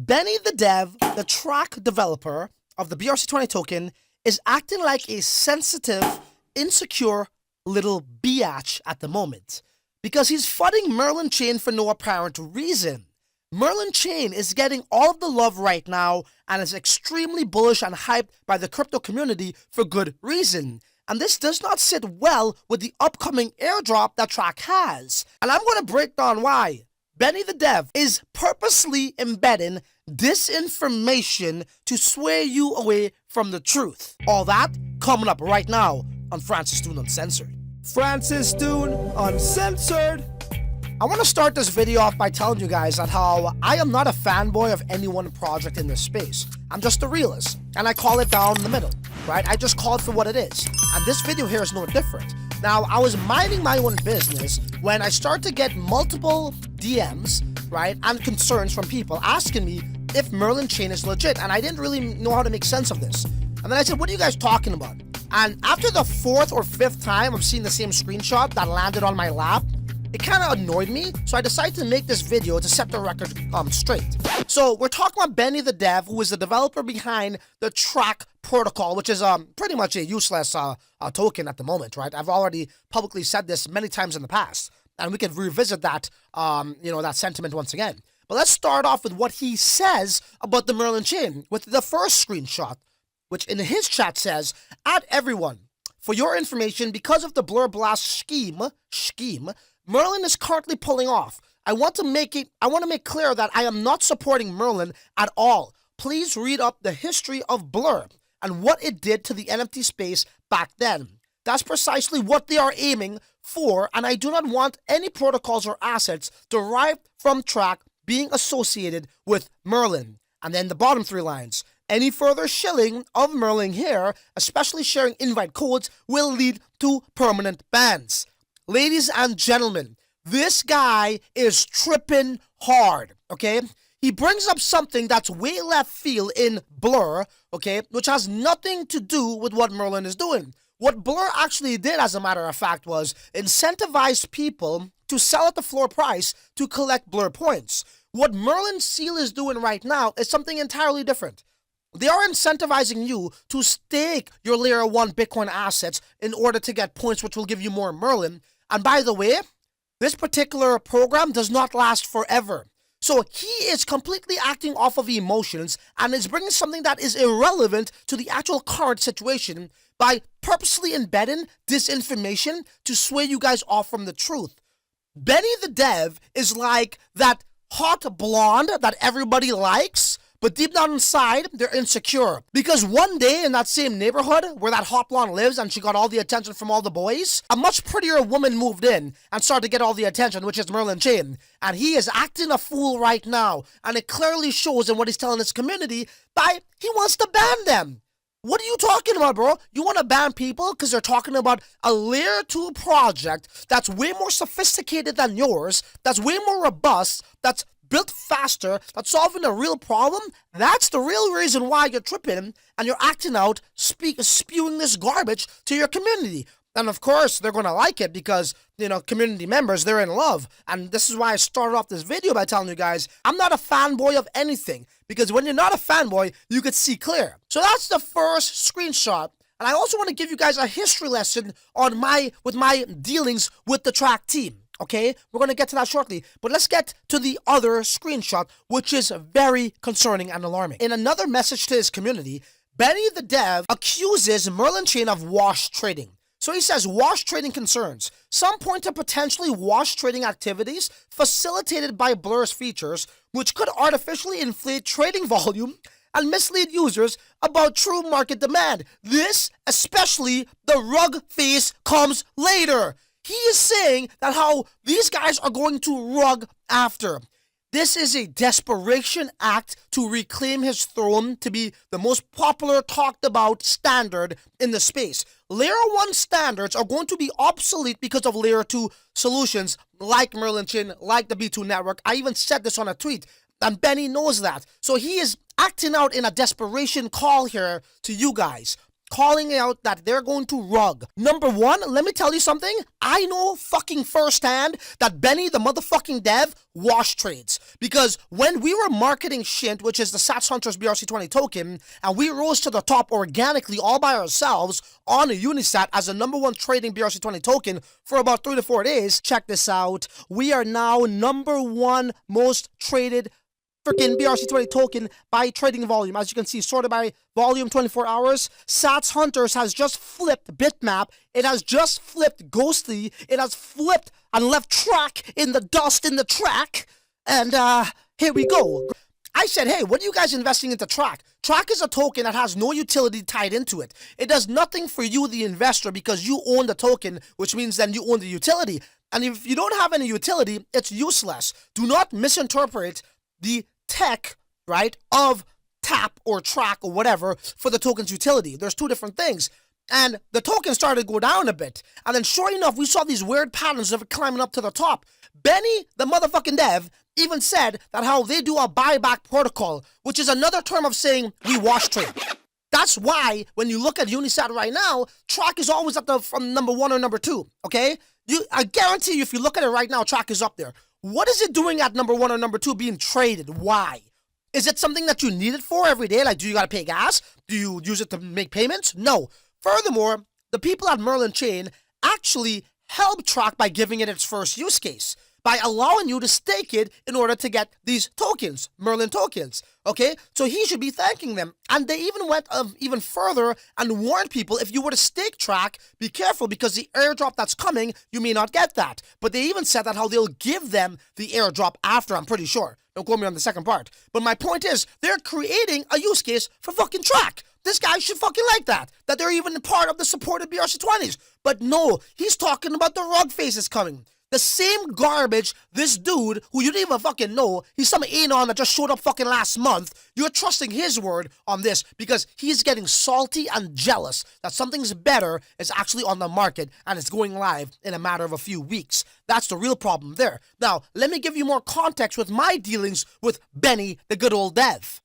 Benny the dev, the TRAC developer of the BRC20 token, is acting like a sensitive, insecure little biatch at the moment because he's fudding Merlin Chain for no apparent reason. Merlin Chain is getting all of the love right now and is extremely bullish and hyped by the crypto community for good reason. And this does not sit well with the upcoming airdrop that TRAC has. And I'm going to break down why Benny the dev is purposely embedding disinformation to sway you away from the truth. All that coming up right now on Francis Dhun Uncensored. Francis Dhun Uncensored. I want to start this video off by telling you guys that how I am not a fanboy of any one project in this space. I'm just a realist, and I call it down the middle, right? I just call it for what it is. And this video here is no different. Now, I was minding my own business when I started to get multiple DMs, right, and concerns from people asking me if Merlin Chain is legit, and I didn't really know how to make sense of this. And then I said, what are you guys talking about? And after the fourth or fifth time of seeing the same screenshot that landed on my lap, it kind of annoyed me, so I decided to make this video to set the record straight. So we're talking about Benny the dev, who is the developer behind the TRAC protocol, which is pretty much a useless token at the moment, right? I've already publicly said this many times in the past, and we can revisit that, that sentiment once again. But let's start off with what he says about the Merlin Chain with the first screenshot, which in his chat says, "Add everyone. For your information, because of the Blur Blast scheme, Merlin is currently pulling off. I want to make clear that I am not supporting Merlin at all. Please read up the history of Blur and what it did to the NFT space back then. That's precisely what they are aiming for, and I do not want any protocols or assets derived from TRAC being associated with Merlin." And then the bottom three lines. "Any further shilling of Merlin here, especially sharing invite codes, will lead to permanent bans." Ladies and gentlemen, this guy is tripping hard, okay? He brings up something that's way left field in Blur, okay, which has nothing to do with what Merlin is doing. What Blur actually did, as a matter of fact, was incentivize people to sell at the floor price to collect Blur points. What Merlin Seal is doing right now is something entirely different. They are incentivizing you to stake your Layer 1 Bitcoin assets in order to get points which will give you more Merlin. And by the way, this particular program does not last forever. So he is completely acting off of emotions and is bringing something that is irrelevant to the actual current situation by purposely embedding disinformation to sway you guys off from the truth. Benny the dev is like that hot blonde that everybody likes, but deep down inside, they're insecure. Because one day in that same neighborhood where that hot blonde lives and she got all the attention from all the boys, a much prettier woman moved in and started to get all the attention, which is Merlin Chain. And he is acting a fool right now. And it clearly shows in what he's telling his community by he wants to ban them. What are you talking about, bro? You want to ban people because they're talking about a Layer 2 project that's way more sophisticated than yours, that's way more robust, that's built faster, that's solving a real problem? That's the real reason why you're tripping and you're acting out, spewing this garbage to your community. And of course, they're going to like it because, community members, they're in love. And this is why I started off this video by telling you guys, I'm not a fanboy of anything. Because when you're not a fanboy, you could see clear. So that's the first screenshot. And I also want to give you guys a history lesson on my dealings with the TRAC team. Okay, we're going to get to that shortly, but let's get to the other screenshot, which is very concerning and alarming. In another message to his community, Benny the dev accuses Merlin Chain of wash trading. So he says, wash trading concerns. Some point to potentially wash trading activities facilitated by Blur's features, which could artificially inflate trading volume and mislead users about true market demand. This, especially the rug face, comes later. He is saying that how these guys are going to rug after. This is a desperation act to reclaim his throne to be the most popular, talked about standard in the space. Layer 1 standards are going to be obsolete because of Layer 2 solutions like Merlin Chain, like the B2 network. I even said this on a tweet, and Benny knows that. So he is acting out in a desperation call here to you guys. calling out that they're going to rug. Number one, let me tell you something. I know fucking firsthand that Benny, the motherfucking dev, wash trades. Because when we were marketing Shint, which is the Sats Hunters BRC20 token, and we rose to the top organically all by ourselves on a Unisat as the #1 trading BRC20 token for about 3 to 4 days, check this out. We are now #1 most traded freaking BRC20 token by trading volume. As you can see, sorted by volume 24 hours. Sats Hunters has just flipped Bitmap. It has just flipped Ghostly. It has flipped and left TRAC in the dust in the TRAC. And here we go. I said, hey, what are you guys investing into TRAC? TRAC is a token that has no utility tied into it. It does nothing for you, the investor, because you own the token, which means then you own the utility. And if you don't have any utility, it's useless. Do not misinterpret the tech, right, of tap or track or whatever for the token's utility. There's two different things. And the token started to go down a bit. And then sure enough, we saw these weird patterns of it climbing up to the top. Benny, the motherfucking dev, even said that how they do a buyback protocol, which is another term of saying we wash trade. That's why when you look at Unisat right now, TRAC is always at the from #1 or #2, okay? I guarantee you if you look at it right now, TRAC is up there. What is it doing at #1 or #2 being traded? Why? Is it something that you need it for every day? Like, do you got to pay gas? Do you use it to make payments? No. Furthermore, the people at Merlin Chain actually help TRAC by giving it its first use case, by allowing you to stake it in order to get these tokens, Merlin tokens, okay? So he should be thanking them. And they even went even further and warned people, if you were to stake TRAC, be careful because the airdrop that's coming, you may not get that. But they even said that how they'll give them the airdrop after, I'm pretty sure. Don't quote me on the second part. But my point is, they're creating a use case for fucking TRAC. This guy should fucking like that they're even part of the supported BRC20s. But no, he's talking about the rug phases coming. The same garbage, this dude, who you don't even fucking know, he's some anon that just showed up fucking last month, you're trusting his word on this because he's getting salty and jealous that something's better is actually on the market and it's going live in a matter of a few weeks. That's the real problem there. Now, let me give you more context with my dealings with Benny, the good old dev.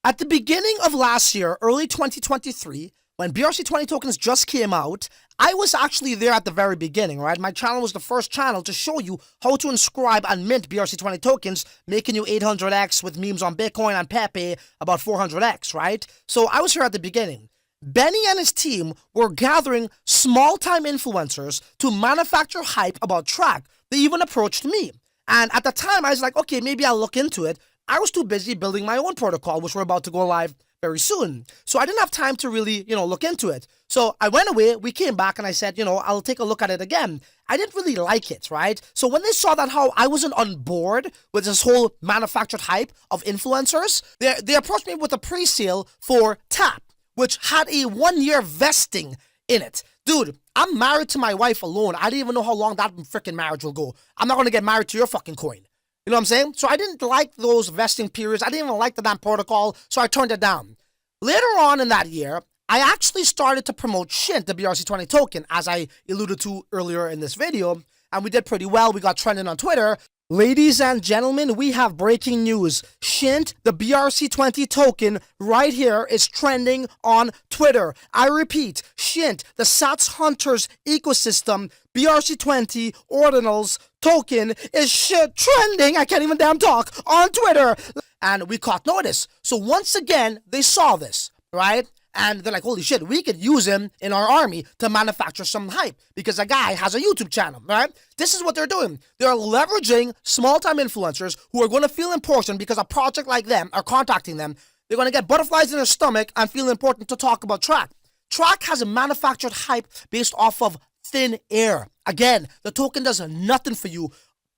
At the beginning of last year, early 2023, when BRC20 tokens just came out, I was actually there at the very beginning, right? My channel was the first channel to show you how to inscribe and mint BRC20 tokens, making you 800x with memes on Bitcoin and Pepe about 400x, right? So I was here at the beginning. Benny and his team were gathering small-time influencers to manufacture hype about TRAC. They even approached me. And at the time, I was like, okay, maybe I'll look into it. I was too busy building my own protocol, which we're about to go live very soon. So I didn't have time to really, look into it. So I went away, we came back and I said, I'll take a look at it again. I didn't really like it, right? So when they saw that how I wasn't on board with this whole manufactured hype of influencers, they approached me with a pre-sale for TAP, which had a 1-year vesting in it. Dude, I'm married to my wife alone. I didn't even know how long that freaking marriage will go. I'm not going to get married to your fucking coin. You know what I'm saying? So I didn't like those vesting periods. I didn't even like the damn protocol, so I turned it down. Later on in that year, I actually started to promote Shint, the BRC20 token, as I alluded to earlier in this video, and we did pretty well. We got trending on Twitter. Ladies and gentlemen, we have breaking news. Shint, the BRC20 token, right here is trending on Twitter. I repeat, Shint, the Sats Hunters ecosystem, BRC20 Ordinals token is trending, I can't even damn talk, on Twitter. And we caught notice. So once again, they saw this, right? And they're like, holy shit, we could use him in our army to manufacture some hype because a guy has a YouTube channel, right? This is what they're doing. They're leveraging small-time influencers who are going to feel important because a project like them are contacting them. They're going to get butterflies in their stomach and feel important to talk about TRAC. TRAC has a manufactured hype based off of thin air. Again, the token does nothing for you.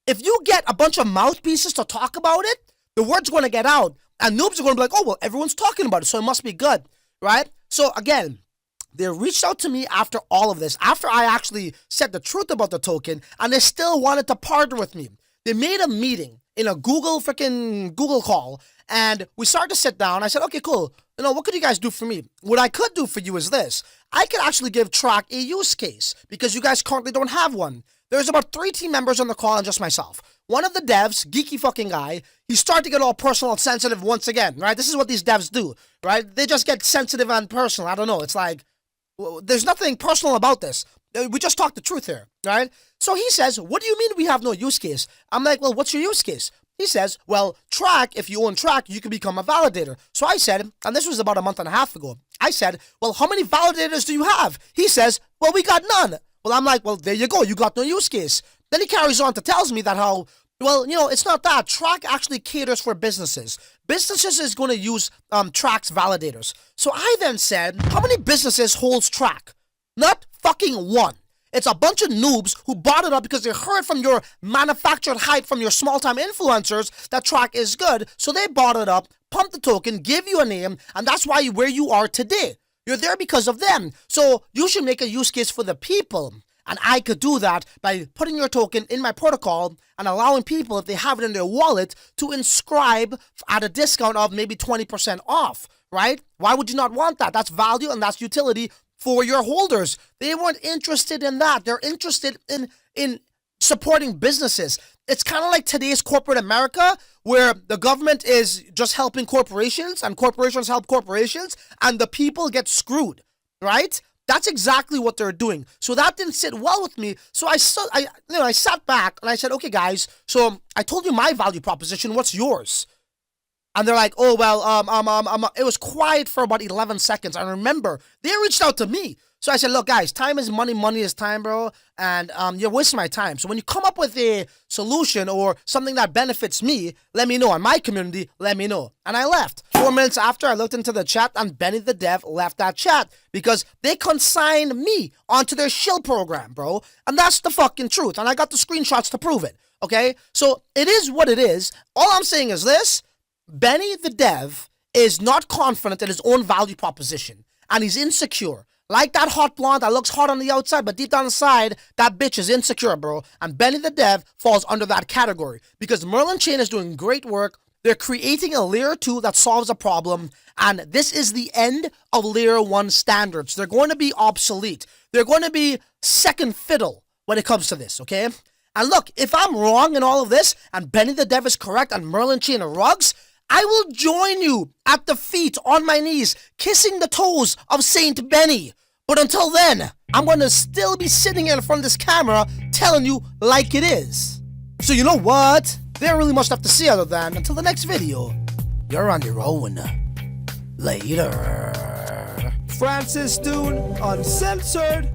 If you get a bunch of mouthpieces to talk about it, the word's going to get out. And noobs are going to be like, oh, well, everyone's talking about it, so it must be good. Right? So again, they reached out to me after all of this, after I actually said the truth about the token, and they still wanted to partner with me. They made a meeting in a Google call, and we started to sit down. I said, okay, cool. What could you guys do for me? What I could do for you is this. I could actually give TRAC a use case because you guys currently don't have one. There's about 3 team members on the call and just myself. One of the devs, geeky fucking guy, he started to get all personal and sensitive once again, right? This is what these devs do, right? They just get sensitive and personal. I don't know. It's like, There's nothing personal about this. We just talk the truth here, right? So he says, what do you mean we have no use case? I'm like, well, what's your use case? He says, well, TRAC, if you own TRAC, you can become a validator. So I said, and this was about a month and a half ago, I said, well, how many validators do you have? He says, well, we got none. Well, I'm like, well, there you go. You got no use case. Then he carries on to tells me that how, well, you know, it's not that. TRAC actually caters for businesses. Businesses is going to use TRAC's validators. So I then said, how many businesses holds TRAC? Not fucking one. It's a bunch of noobs who bought it up because they heard from your manufactured hype from your small-time influencers that TRAC is good. So they bought it up, pumped the token, give you a name, and that's why you're where you are today. You're there because of them. So you should make a use case for the people. And I could do that by putting your token in my protocol and allowing people, if they have it in their wallet, to inscribe at a discount of maybe 20% off, right? Why would you not want that? That's value and that's utility for your holders. They weren't interested in that. They're interested in supporting businesses. It's kind of like today's corporate America, where the government is just helping corporations and corporations help corporations and the people get screwed, right? That's exactly what they're doing. So that didn't sit well with me. So I sat back and I said, okay, guys, so I told you my value proposition. What's yours? And they're like, oh, well, it was quiet for about 11 seconds. I remember they reached out to me. So I said, look, guys, time is money, money is time, bro. And you're wasting my time. So when you come up with a solution or something that benefits me, let me know. And my community, let me know. And I left. 4 minutes after, I looked into the chat and Benny the Dev left that chat because they consigned me onto their shill program, bro. And that's the fucking truth. And I got the screenshots to prove it, okay? So it is what it is. All I'm saying is this. Benny the Dev is not confident in his own value proposition. And he's insecure. Like that hot blonde that looks hot on the outside, but deep down inside, that bitch is insecure, bro. And Benny the Dev falls under that category. Because Merlin Chain is doing great work. They're creating a layer 2 that solves a problem. And this is the end of layer 1 standards. They're going to be obsolete. They're going to be second fiddle when it comes to this, okay? And look, if I'm wrong in all of this, and Benny the Dev is correct, and Merlin Chain rugs, I will join you at the feet, on my knees, kissing the toes of Saint Benny. But until then, I'm going to still be sitting in front of this camera telling you like it is. So you know what? There really much left to see other than until the next video. You're on your own. Later. Francis Dhun, Uncensored.